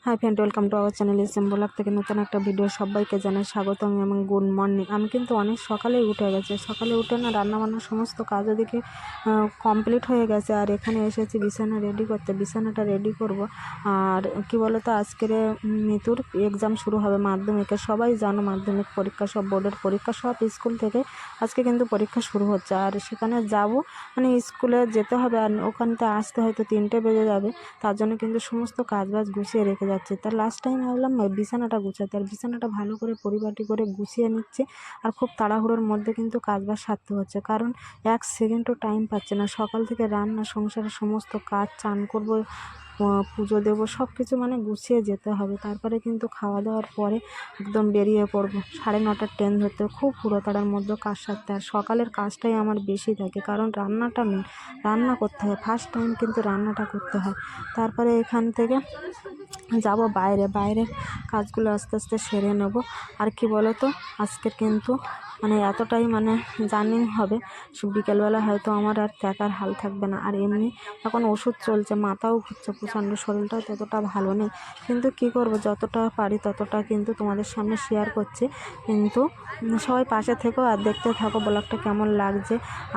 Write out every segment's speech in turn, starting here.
High friend, welcome to our channel S M blog থেকে নতুন একটা ভিডিও সবাইকে জানাই স্বাগতম এবং গুড মর্নিং। আমি কিন্তু অনেক সকালেই উঠে গেছি। সকালে উঠে না রান্নাবান্নার সমস্ত কাজ ওদিকে কমপ্লিট হয়ে গেছে। আর এখানে এসেছি বিছানা রেডি করতে, বিছানাটা রেডি করব। আর কি বলতো, আজকের মিতুর এক্সাম শুরু হবে মাধ্যমিকের। সবাই জানো মাধ্যমিক পরীক্ষা, সব বোর্ডের পরীক্ষা, সব স্কুল থেকে আজকে কিন্তু পরীক্ষা শুরু হচ্ছে। আর সেখানে যাব, মানে স্কুলে যেতে হবে আর ওখানতে আসতে হয়তো 3টে বেজে যাবে। তার জন্য কিন্তু সমস্ত কাজবাজ গুছিয়ে রেখে যাচ্ছে। তার লাস্ট টাইম ভাবলাম বিছানাটা গুছাতে, আর বিছানাটা ভালো করে পরিপাটি করে গুছিয়ে নিচ্ছে। আর খুব তাড়াহুড়োর মধ্যে কিন্তু কাজবাজ সারতে হচ্ছে, কারণ 1 সেকেন্ডও টাইম পাচ্ছে না। সকাল থেকে রান্না, সংসারের সমস্ত কাজ, চান করবো, পুজো দেবো, সব কিছু মানে গুছিয়ে যেতে হবে। তারপরে কিন্তু খাওয়া দাওয়ার পরে একদম বেরিয়ে পড়বো 9:30টার ট্রেন ধরতে। খুব হুড়োতাড়ার মধ্যে কাজ সারতে, আর সকালের কাজটাই আমার বেশি থাকে, কারণ রান্নাটা মেন, রান্না করতে হয় ফার্স্ট টাইম, কিন্তু রান্নাটা করতে হয়। তারপরে এখান থেকে যাব বাইরের কাজগুলো আস্তে আস্তে সেরে নেব। আর কি বলো তো, আজকে কিন্তু মানে এতটাই মানে জার্নি হবে, বিকেলবেলা হয়তো আমার আর দেখার হাল থাকবে না। আর এমনি এখন ওষুধ চলছে, মাথাও ঘুরছে প্রচণ্ড, শরীরটাও ততটা ভালো নেই। কিন্তু কি করব, যতটা পারি ততটা কিন্তু তোমাদের সামনে শেয়ার করছি। কিন্তু সবাই পাশে থেকো আর দেখতে থাকো ব্লগটা কেমন লাগছে।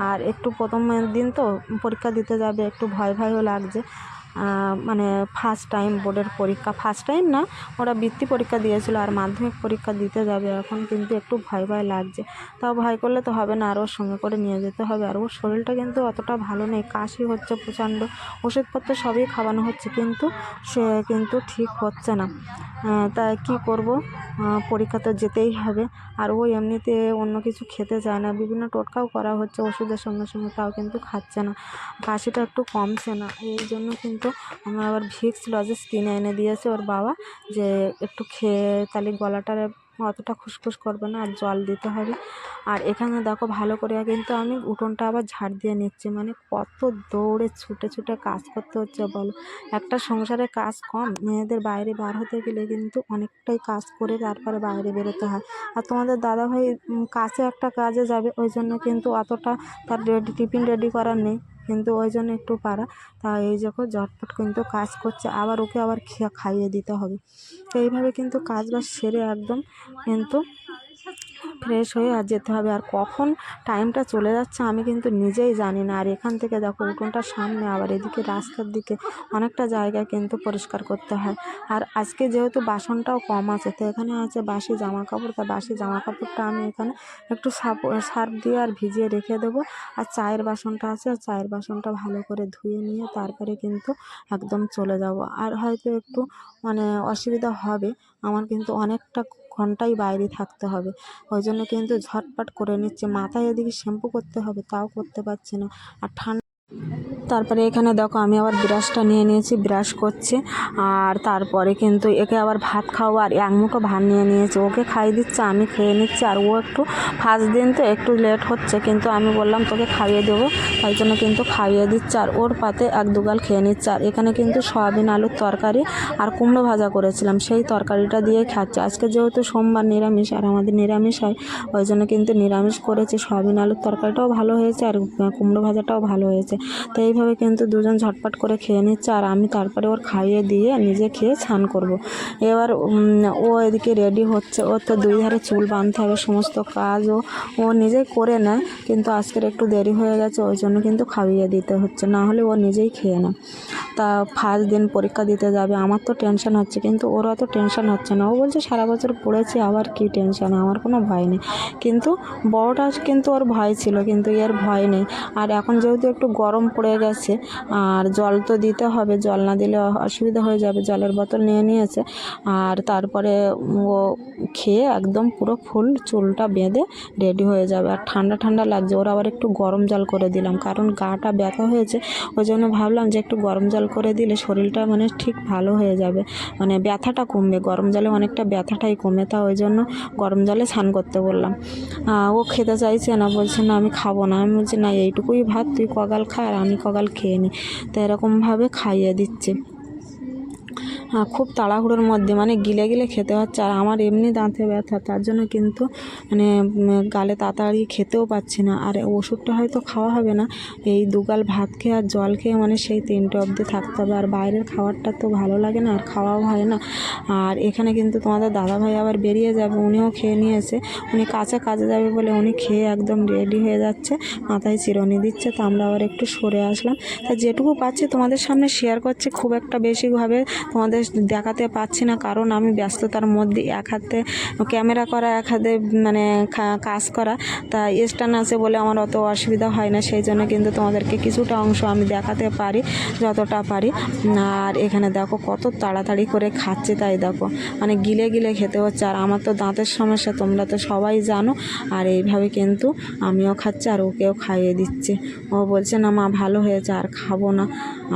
আর একটু প্রথম দিন তো পরীক্ষা দিতে যাবে, একটু ভয়ও লাগছে। মানে ফার্স্ট টাইম বোর্ডের পরীক্ষা, ফার্স্ট টাইম না, ওরা বৃত্তি পরীক্ষা দিয়েছিল আর মাধ্যমিক পরীক্ষা দিতে যাবে। এখন কিন্তু একটু ভয় লাগছে। তাও ভয় করলে তো হবে না, আর ওর সঙ্গে করে নিয়ে যেতে হবে। আর ওর শরীরটা কিন্তু অতটা ভালো নেই, কাশি হচ্ছে প্রচণ্ড, ওষুধপত্র সবই খাওয়ানো হচ্ছে, কিন্তু সে কিন্তু ঠিক হচ্ছে না। তাই কি করব, পরীক্ষা তো যেতেই হবে। আর ও এমনিতে অন্য কিছু খেতে চায় না, বিভিন্ন টোটকাও করা হচ্ছে ওষুধের সঙ্গে সঙ্গে, তাও কিন্তু খাচ্ছে না, কাশিটা একটু কমছে না। এই জন্য কিন্তু আমার আবার ভিক্স লজেন্স কিনে এনে দিয়েছে ওর বাবা, যে একটু খেয়ে তাহলে গলাটার অতটা খুসখুস করবে না, আর জল দিতে হবে। আর এখানে দেখো ভালো করে কিন্তু আমি উঠোনটা আবার ঝাড় দিয়ে নিচ্ছি। মানে কত দৌড়ে ছুটে কাজ করতে হচ্ছে বলো। একটা সংসারে কাজ কম, মেয়েদের বাইরে বার হতে গেলে কিন্তু অনেকটাই কাজ করে তারপরে বাইরে বেরোতে হয়। আর তোমাদের দাদাভাই কাছে একটা কাজে যাবে, ওই জন্য কিন্তু অতটা তার টিফিন রেডি করার নেই, কিন্তু ওই জন্য একটু পারা। তা এই যখন ঝটপট কিন্তু কাজ করছে, আবার ওকে আবার খাইয়ে দিতে হবে। তো এইভাবে কিন্তু কাজ বাজ সেরে একদম কিন্তু ফ্রেশ হয়ে আর যেতে হবে। আর কখন টাইমটা চলে যাচ্ছে আমি কিন্তু নিজেই জানি না। আর এখান থেকে দেখো উঠোনটার সামনে, আবার এদিকে রাস্তার দিকে অনেকটা জায়গা কিন্তু পরিষ্কার করতে হয়। আর আজকে যেহেতু বাসনটাও কম আছে, তো এখানে আছে বাসি জামা কাপড়। তা বাসি জামা কাপড়টা আমি এখানে একটু সার্ফ দিয়ে আর ভিজিয়ে রেখে দেবো। আর চায়ের বাসনটা আছে, আর চায়ের বাসনটা ভালো করে ধুয়ে নিয়ে তারপরে কিন্তু একদম চলে যাব। আর হয়তো একটু মানে অসুবিধা হবে আমার, কিন্তু অনেকটা ঘন্টাই বাইরে থাকতে হবে, ওই জন্য কিন্তু ঝটপট করে নিচ্ছে। মাথায় এদিকে শ্যাম্পু করতে হবে, তাও করতে পারছি না। আর তারপরে এখানে দেখো আমি আবার ব্রাশটা নিয়ে নিয়েছি, ব্রাশ করছি। আর তারপরে কিন্তু একে আবার ভাত খাওয়া, আর এক মুঠো ভাত নিয়ে নিয়েছি, ওকে খাইয়ে দিচ্ছে, আমি খেয়ে নিচ্ছি। আর ও একটু ফার্স্ট দিন তো একটু লেট হচ্ছে, কিন্তু আমি বললাম তোকে খাইয়ে দেবো, তাই জন্য কিন্তু খাইয়ে দিচ্ছে। আর ওর পাতে 1-2 গাল খেয়ে নিচ্ছে। আর এখানে কিন্তু সয়াবিন আলুর তরকারি আর কুমড়ো ভাজা করেছিলাম, সেই তরকারিটা দিয়ে খাচ্ছে। আজকে যেহেতু সোমবার নিরামিষ, আর আমাদের নিরামিষ হয়, ওই জন্য কিন্তু নিরামিষ করেছি। সয়াবিন আলুর তরকারিটাও ভালো হয়েছে, আর কুমড়ো ভাজাটাও ভালো হয়েছে। তো এইভাবে কিন্তু দুজন ঝটপট করে খেয়ে নিচ্ছে। আর আমি তারপরে ওর খাইয়ে দিয়ে নিজে খেয়ে স্নান করব। এবার ও এদিকে রেডি হচ্ছে, ওর তো 2 ধারে চুল বাঁধতে হবে, সমস্ত কাজ ও নিজেই করে নেয়, কিন্তু আজকের একটু দেরি হয়ে গেছে, ওই জন্য কিন্তু খাইয়ে দিতে হচ্ছে, না হলে ও নিজেই খেয়ে নেয়। তা ফার্স্ট দিন পরীক্ষা দিতে যাবে, আমার তো টেনশন হচ্ছে, কিন্তু ওর অত টেনশন হচ্ছে না। ও বলছে সারা বছর পড়েছি, আবার কি টেনশন, আমার কোনো ভয় নেই। কিন্তু বড়টা কিন্তু ওর ভয় ছিল, কিন্তু এর ভয় নেই। আর এখন যেহেতু একটু গরম পড়ে গেছে, আর জল তো দিতে হবে, জল না দিলে অসুবিধা হয়ে যাবে, জলের বোতল নিয়ে নিয়েছে। আর তারপরে ও খেয়ে একদম পুরো ফুল চুলটা বেঁধে রেডি হয়ে যাবে। আর ঠান্ডা লাগছে, ওর আবার একটু গরম জল করে দিলাম, কারণ গাটা ব্যথা হয়েছে, ওই জন্য ভাবলাম যে একটু গরম জল করে দিলে শরীরটা মানে ঠিক ভালো হয়ে যাবে, মানে ব্যথাটা কমবে, গরম জলে অনেকটা ব্যথাটাই কমে। তা ওই জন্য গরম জলে স্নান করতে বললাম। ও খেতে চাইছে না, বলছে না আমি খাবো না। আমি বলছি না, এইটুকুই ভাত তুই কগাল খা, আর আমি কগাল খেয়ে নিই। তো এরকমভাবে খাইয়ে দিচ্ছে। খুব তাড়াহুড়োর মধ্যে মানে গিলে গিলে খেতে হচ্ছে। আর আমার এমনি দাঁতে ব্যথা, তার জন্য কিন্তু মানে গালে তাড়াতাড়ি খেতেও পাচ্ছি না। আর ওষুধটা হয়তো খাওয়া হবে না, এই দুগাল ভাত খেয়ে আর জল খেয়ে মানে সেই 3টে অবধি থাকতে হবে। আর বাইরের খাবারটা তো ভালো লাগে না, আর খাওয়াও হয় না। আর এখানে কিন্তু তোমাদের দাদাভাই আবার বেরিয়ে যাবে, উনিও খেয়ে নিয়েছে। উনি কাজে যাবে বলে উনি খেয়ে একদম রেডি হয়ে যাচ্ছে, মাথায় চিরুনি দিচ্ছে। তো আমরা আবার একটু সরে আসলাম। তা যেটুকু পাচ্ছি তোমাদের সামনে শেয়ার করছি, খুব একটা বেশিভাবে তোমাদের দেখাতে পাচ্ছি না, কারণ আমি ব্যস্ততার মধ্যে এক হাতে ক্যামেরা করা, এক হাতে মানে কাজ করা, তা স্ট্যান্ড আছে বলে আমার অত অসুবিধা হয় না। সেই জন্য কিন্তু তোমাদেরকে কিছুটা অংশ আমি দেখাতে পারি, যতটা পারি। আর এখানে দেখো কত তাড়াতাড়ি করে খাচ্ছে, তাই দেখো মানে গিলে গিলে খেতে হচ্ছে। আর আমার তো দাঁতের সমস্যা, তোমরা তো সবাই জানো। আর এইভাবে কিন্তু আমিও খাচ্ছি আর ওকেও খাইয়ে দিচ্ছি। ও বলছে না মা ভালো হয়েছে, আর খাবো না।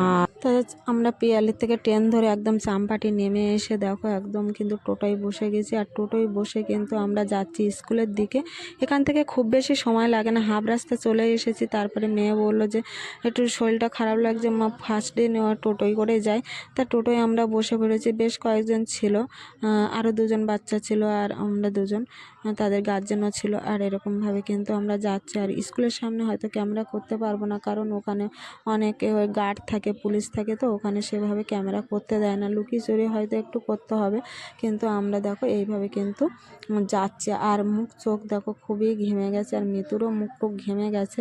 আর তো আমরা পিয়ালি থেকে ট্রেন ধরে একদম চাম্পাটি নেমে এসে দেখো একদম কিন্তু টোটোয় বসে গেছি। আর টোটোয় বসে কিন্তু আমরা যাচ্ছি স্কুলের দিকে। এখান থেকে খুব বেশি সময় লাগে না, হাফ রাস্তা চলে এসেছি। তারপরে মেয়ে বললো যে একটু শরীরটা খারাপ লাগছে মা, ফার্স্ট ডে নেওয়া টোটোয় করে যাই। তা টোটোয় আমরা বসে পড়েছি, বেশ কয়েকজন ছিল, আরও 2জন বাচ্চা ছিল আর আমরা 2জন, তাদের গার্জেনও ছিল। আর এরকমভাবে কিন্তু আমরা যাচ্ছি। আর স্কুলের সামনে হয়তো ক্যামেরা করতে পারবো না, কারণ ওখানে অনেক গার্ড থাকে, পুলিশ থাকে, তো ওখানে সেভাবে ক্যামেরা করতে দেয় না। লুকিয়ে চুরি হয়তো একটু করতে হবে, কিন্তু আমরা দেখো এইভাবে কিন্তু যাচ্ছি। আর মুখ চোখ দেখো খুবই ঘেমে গেছে, আর মিতুরও মুখ টুক ঘেমে গেছে।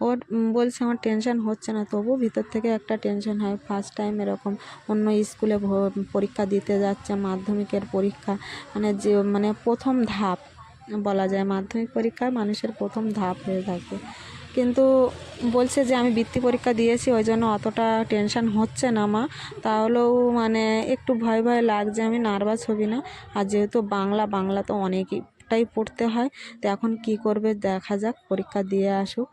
ওর বলছে আমার টেনশন হচ্ছে না, তবু ভিতর থেকে একটা টেনশন হয়। ফার্স্ট টাইম এরকম অন্য স্কুলে পরীক্ষা দিতে যাচ্ছে, মাধ্যমিকের পরীক্ষা, মানে প্রথম ধাপ বলা যায়। মাধ্যমিক পরীক্ষা মানুষের প্রথম ধাপ হয়ে থাকে। কিন্তু বলছে যে আমি বৃত্তি পরীক্ষা দিয়েছি, ওই জন্য অতটা টেনশন হচ্ছে না মা। তাহলেও মানে একটু ভয় ভয় লাগছে, আমি নার্ভাস হবি না। আর যেহেতু বাংলা তো অনেকটাই পড়তে হয়, তো এখন কি করবে দেখা যাক, পরীক্ষা দিয়ে আসুক।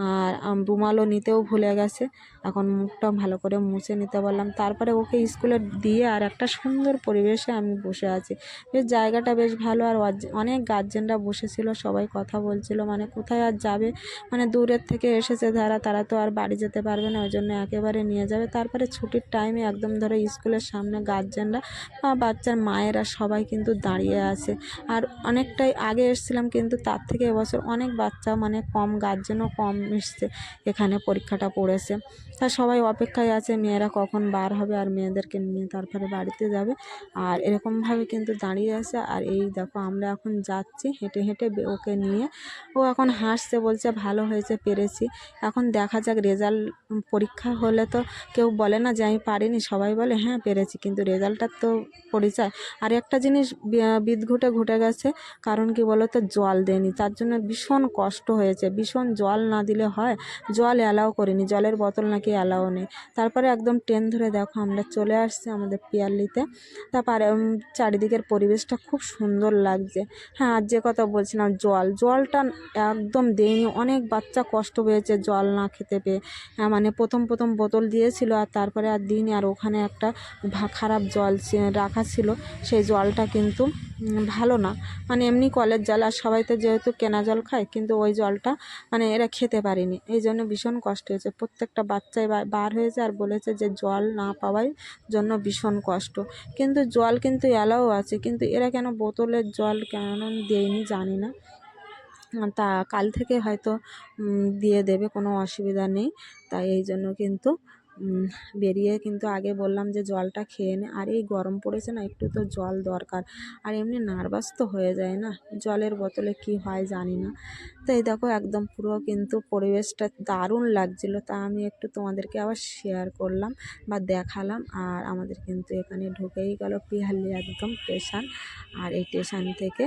আর রুমালও নিতেও ভুলে গেছে, এখন মুখটা ভালো করে মুছে নিতে বললাম। তারপরে ওকে স্কুলে দিয়ে আর একটা সুন্দর পরিবেশে আমি বসে আছি। বেশ জায়গাটা বেশ ভালো। আর অনেক গার্জেনরা বসেছিল, সবাই কথা বলছিল, মানে কোথায় আর যাবে, মানে দূরের থেকে এসেছে যারা, তারা তো আর বাড়ি যেতে পারবে না, ওই জন্য একেবারে নিয়ে যাবে। তারপরে ছুটির টাইমে একদম ধরো স্কুলের সামনে গার্জেনরা বা বাচ্চার মায়েরা সবাই কিন্তু দাঁড়িয়ে আছে। আর অনেকটাই আগে এসেছিলাম, কিন্তু তার থেকে এবছর অনেক বাচ্চা মানে কম, গার্জেনও কম এসছে, এখানে পরীক্ষাটা পড়েছে। তা সবাই অপেক্ষায় আছে মেয়েরা কখন বার হবে আর মেয়েদেরকে নিয়ে তারপরে বাড়িতে যাবে। আর এরকমভাবে কিন্তু দাঁড়িয়ে আছে। আর এই দেখো আমরা এখন যাচ্ছি হেঁটে হেঁটে ওকে নিয়ে। ও এখন হাসছে, বলছে ভালো হয়েছে, পেরেছি। এখন দেখা যাক রেজাল্ট, পরীক্ষা হলে তো কেউ বলে না যে আমি পারিনি, সবাই বলে হ্যাঁ পেরেছি, কিন্তু রেজাল্টটার তো পরিচয়। আর একটা জিনিস বিদঘুটে ঘটে গেছে, কারণ কি বলো তো, জল দেয়নি, তার জন্য ভীষণ কষ্ট হয়েছে। ভীষণ জল না দিলে হয়, জল অ্যালাও করিনি, জলের বোতল নাকি অ্যালাও নেই। তারপরে একদম ট্রেন ধরে দেখো আমরা চলে আসছি আমাদের পিয়ারলিতে। তারপরে চারিদিকের পরিবেশটা খুব সুন্দর লাগছে। হ্যাঁ, আর যে কথা বলছিলাম, জলটা একদম দেয়নি, অনেক বাচ্চা কষ্ট পেয়েছে জল না খেতে পেয়ে। মানে প্রথম বোতল দিয়েছিল, আর তারপরে আর দিইনি। আর ওখানে একটা খারাপ জল রাখা ছিল, সেই জলটা কিন্তু ভালো না, মানে এমনি কলের জল। আর সবাই তো যেহেতু কেনা জল খায়, কিন্তু ওই জলটা মানে এরা খেতে পারেনি, এই জন্য ভীষণ কষ্ট হয়েছে। প্রত্যেকটা বাচ্চাই বার হয়েছে আর বলেছে যে জল না পাওয়ার জন্য ভীষণ কষ্ট। কিন্তু জল কিন্তু অ্যালাও আছে, কিন্তু এরা কেন বোতলের জল কেন দেয়নি জানি না। তা কাল থেকে হয়তো দিয়ে দেবে, কোনো অসুবিধা নেই। তাই এই জন্য কিন্তু বেরিয়ে কিন্তু আগে বললাম যে জলটা খেয়ে নে। আর এই গরম পড়েছে না, একটু তো জল দরকার। আর এমনি নার্ভাস তো হয়ে যায় না, জলের বোতলে কি হয় জানি না। তো এই দেখো একদম পুরো কিন্তু পরিবেশটা দারুণ লাগছিল, তা আমি একটু তোমাদেরকে আবার শেয়ার করলাম বা দেখালাম। আর আমাদের কিন্তু এখানে ঢুকেই গেল পিহালি একদম স্টেশন। আর এই স্টেশন থেকে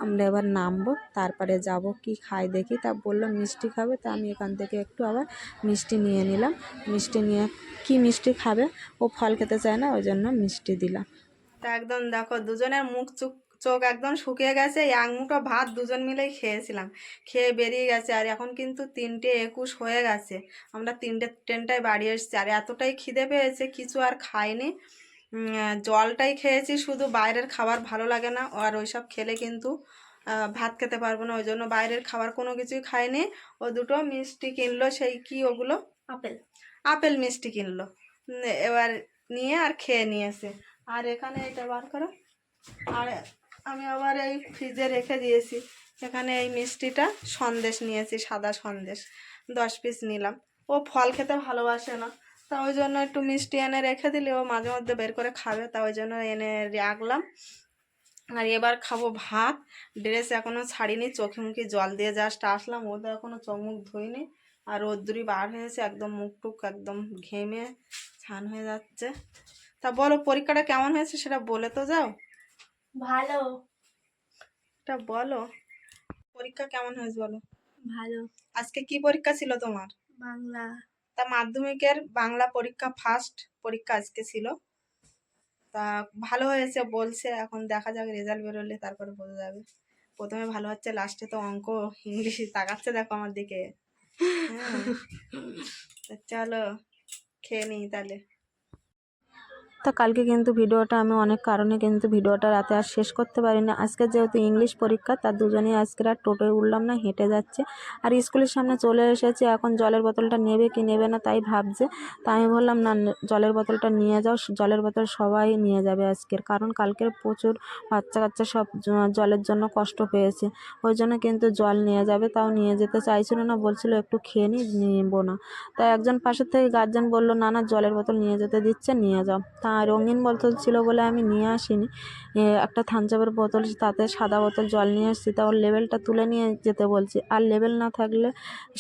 আমরা এবার নামবো, তারপরে যাব কি খাই দেখি। তা বললো মিষ্টি খাবে, তা আমি এখান থেকে একটু আবার মিষ্টি নিয়ে নিলাম। মিষ্টি নিয়ে কি মিষ্টি খাবে, ও ফল খেতে চায় না, ওই জন্য মিষ্টি দিলাম। তা একদম দেখো দুজনের মুখ চোখ একদম শুকিয়ে গেছে, এক মুঠো ভাত দুজন মিলেই খেয়েছিলাম, খেয়ে বেরিয়ে গেছে। আর এখন কিন্তু 3:21 হয়ে গেছে, আমরা 3টেয় বাড়ি এসেছি। আর এতটাই খিদে পেয়েছে, কিছু আর খাইনি, জলটাই খেয়েছি শুধু। বাইরের খাবার ভালো লাগে না, আর ওইসব খেলে কিন্তু ভাত খেতে পারবো না, ওই জন্য বাইরের খাবার কোনো কিছুই খাইনি। ও দুটো মিষ্টি কিনলো, সেই কি ওগুলো, আপেল মিষ্টি কিনলো। এবার নিয়ে আর খেয়ে নিয়েছে। আর এখানে এটা বার করো। আর আমি আবার এই ফ্রিজে রেখে দিয়েছি। এখানে এই মিষ্টিটা সন্দেশ নিয়েছি, সাদা সন্দেশ 10 পিস নিলাম। ও ফল খেতে ভালোবাসে না, তা ওই জন্য একটু মিষ্টি এনে রেখে দিলে ও মাঝে মধ্যে বের করে খাবে, তা ওই জন্য এনে রাখলাম। আর এবার খাবো ভাত। ড্রেস এখনও ছাড়িনি, চোখে মুখে জল দিয়ে জাস্ট আসলাম, ও তো এখনও চোখ মুখ ধুইনি। আর রোদ্দুরি বার হয়েছে, একদম মুখ টুক একদম ঘেমে ছান হয়ে যাচ্ছে। তা বলো পরীক্ষাটা কেমন হয়েছে সেটা বলে তো যাও। ভালো। এটা বলো পরীক্ষা কেমন হয়েছে বলো। ভালো। আজকে কি পরীক্ষা ছিল তোমার? বাংলা। তা মাধ্যমিকের বাংলা পরীক্ষা ফার্স্ট পরীক্ষা আজকে ছিল। তা ভালো হয়েছে বলছে, এখন দেখা যাক রেজাল্ট বেরোলে তারপরে বোঝা যাবে। প্রথমে ভালো হচ্ছে, লাস্টে তো অঙ্ক ইংলিশ তাকাচ্ছে দেখো আমার দিকে। হ্যাঁ, তা চলো খেয়ে নিই তাহলে। তা কালকে কিন্তু ভিডিওটা আমি অনেক কারণে কিন্তু ভিডিওটা রাতে আর শেষ করতে পারিনি। আজকে যেহেতু ইংলিশ পরীক্ষা, তার দুজনেই আজকে আর টোটোয় উঠলাম না, হেঁটে যাচ্ছে। আর স্কুলের সামনে চলে এসেছে, এখন জলের বোতলটা নেবে কি নেবে না তাই ভাবছে। তা আমি বললাম না, জলের বোতলটা নিয়ে যাও, জলের বোতল সবাই নিয়ে যাবে আজকের, কারণ কালকের প্রচুর বাচ্চা কাচ্চা সব জলের জন্য কষ্ট পেয়েছে। ওই জন্য কিন্তু জল নিয়ে যাবে, তাও নিয়ে যেতে চাইছিল না, বলছিল একটু খেয়ে নিব না। তাই একজন পাশের থেকে গার্জেন বললো না না, জলের বোতল নিয়ে যেতে দিচ্ছে, নিয়ে যাও। তা রঙিন বোতল ছিল বলে আমি নিয়ে আসিনি, একটা থামসাপের বোতল, তাতে সাদা বোতল জল নিয়ে এসেছি। তা ওর লেবেলটা তুলে নিয়ে যেতে বলছি, আর লেবেল না থাকলে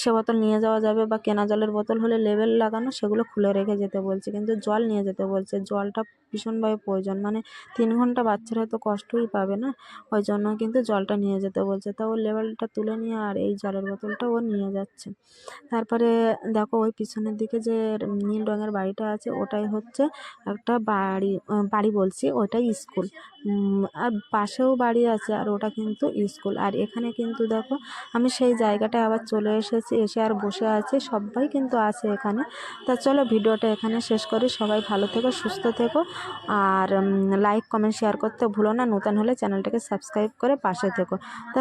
সে বোতল নিয়ে যাওয়া যাবে, বা কেনা জলের বোতল হলে লেবেল লাগানো সেগুলো খুলে রেখে যেতে বলছে, কিন্তু জল নিয়ে যেতে বলছে। জলটা ভীষণভাবে প্রয়োজন, মানে 3 ঘন্টা বাচ্চারা তো কষ্টই পাবে না, ওই জন্য কিন্তু জলটা নিয়ে যেতে বলছে। তা ওর লেবেলটা তুলে নিয়ে আর এই জলের বোতলটা ও নিয়ে যাচ্ছে। তারপরে দেখো ওই পিছনের দিকে যে নীল রঙের বাড়িটা আছে, ওটাই হচ্ছে একটা বাড়ি, বাড়ি বলছি, ওটাই স্কুল। আর পাশেও বাড়ি আছে, আর ওটা কিন্তু স্কুল। আর এখানে কিন্তু দেখো আমি সেই জায়গাটায় আবার চলে এসেছি, এসে আর বসে আছি, সবাই কিন্তু আছে এখানে। তা চলো ভিডিওটা এখানে শেষ করি। সবাই ভালো থেকো, সুস্থ থেকো, আর লাইক কমেন্ট শেয়ার করতে ভুলো না। নতুন হলে চ্যানেলটাকে সাবস্ক্রাইব করে পাশে থেকো। তা